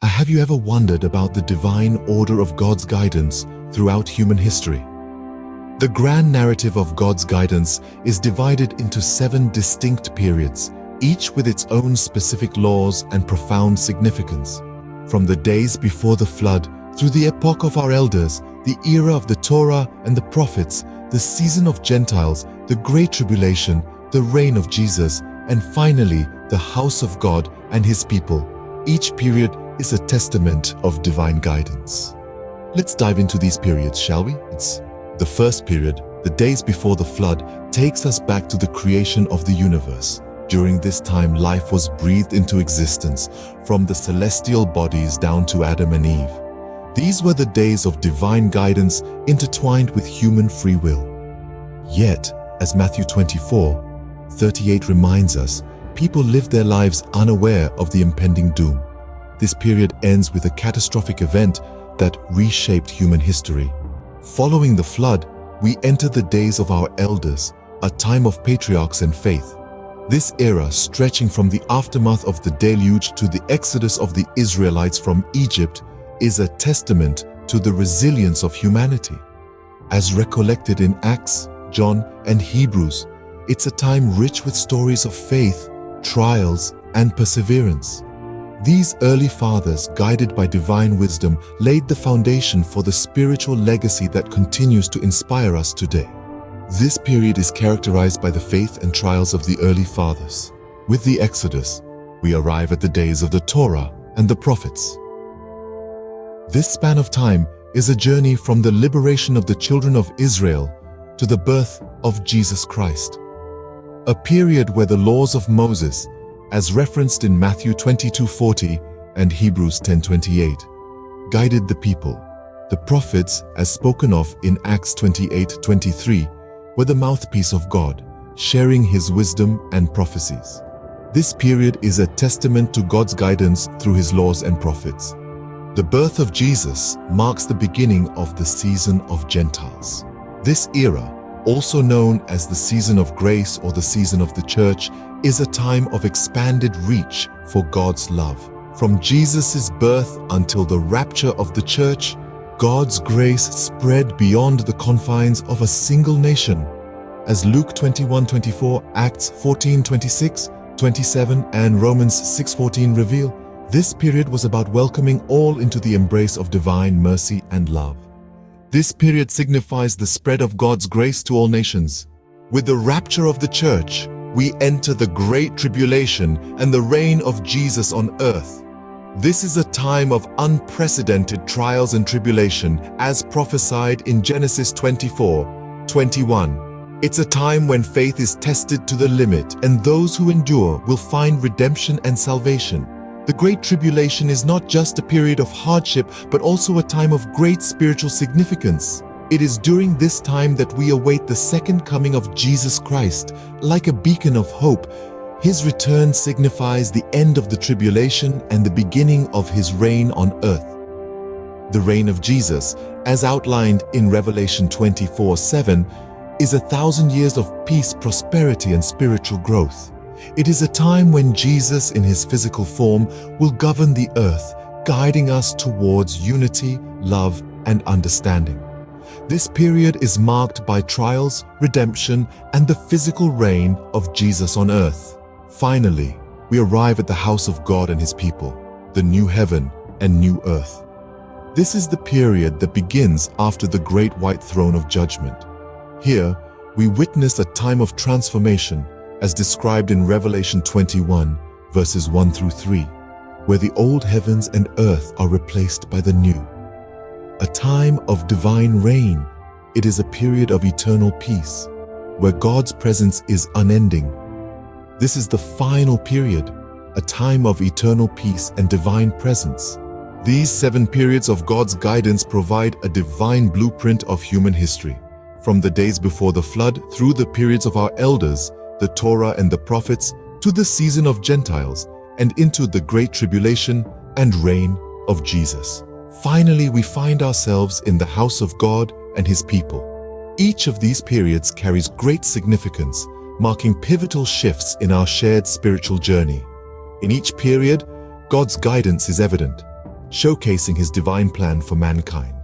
Have you ever wondered about the divine order of God's guidance throughout human history? The grand narrative of God's guidance is divided into 7 distinct periods, each with its own specific laws and profound significance. From the days before the flood, through the epoch of our elders, the era of the Torah and the prophets, the season of Gentiles, the Great Tribulation, the reign of Jesus, and finally, the house of God and His people. Each period is a testament of divine guidance. Let's dive into these periods, shall we? The first period, the days before the flood, takes us back to the creation of the universe. During this time, life was breathed into existence, from the celestial bodies down to Adam and Eve. These were the days of divine guidance intertwined with human free will. Yet, as Matthew 24:38 reminds us, people lived their lives unaware of the impending doom. This period ends with a catastrophic event that reshaped human history. Following the flood, we enter the days of our elders, a time of patriarchs and faith. This era, stretching from the aftermath of the deluge to the exodus of the Israelites from Egypt, is a testament to the resilience of humanity. As recollected in Acts, John, and Hebrews, it's a time rich with stories of faith, trials, and perseverance. These early fathers, guided by divine wisdom, laid the foundation for the spiritual legacy that continues to inspire us today. This period is characterized by the faith and trials of the early fathers. With the Exodus, we arrive at the days of the Torah and the prophets. This span of time is a journey from the liberation of the children of Israel to the birth of Jesus Christ. A period where the laws of Moses, as referenced in Matthew 22:40 and Hebrews 10:28, guided the people. The prophets, as spoken of in Acts 28:23, were the mouthpiece of God, sharing His wisdom and prophecies. This period is a testament to God's guidance through His laws and prophets. The birth of Jesus marks the beginning of the season of Gentiles. This era, also known as the season of grace or the season of the church, is a time of expanded reach for God's love. From Jesus' birth until the rapture of the church, God's grace spread beyond the confines of a single nation. As Luke 21:24, Acts 14:26, 27, and Romans 6:14 reveal, this period was about welcoming all into the embrace of divine mercy and love. This period signifies the spread of God's grace to all nations. With the rapture of the church, we enter the Great Tribulation and the reign of Jesus on earth. This is a time of unprecedented trials and tribulation, as prophesied in Genesis 24:21. It's a time when faith is tested to the limit, and those who endure will find redemption and salvation. The Great Tribulation is not just a period of hardship, but also a time of great spiritual significance. It is during this time that we await the second coming of Jesus Christ. Like a beacon of hope, His return signifies the end of the tribulation and the beginning of His reign on earth. The reign of Jesus, as outlined in Revelation 24:7, is 1,000 years of peace, prosperity, and spiritual growth. It is a time when Jesus, in His physical form, will govern the earth, guiding us towards unity, love, and understanding. This period is marked by trials, redemption, and the physical reign of Jesus on earth. Finally, we arrive at the house of God and His people, the new heaven and new earth. This is the period that begins after the great white throne of judgment. Here, we witness a time of transformation, as described in Revelation 21, verses 1 through 3, where the old heavens and earth are replaced by the new. A time of divine reign. It is a period of eternal peace, where God's presence is unending. This is the final period, a time of eternal peace and divine presence. These 7 periods of God's guidance provide a divine blueprint of human history. From the days before the flood, through the periods of our elders, the Torah and the prophets, to the season of Gentiles, and into the Great Tribulation and reign of Jesus. Finally, we find ourselves in the house of God and His people. Each of these periods carries great significance, marking pivotal shifts in our shared spiritual journey. In each period, God's guidance is evident. showcasing his divine plan for mankind.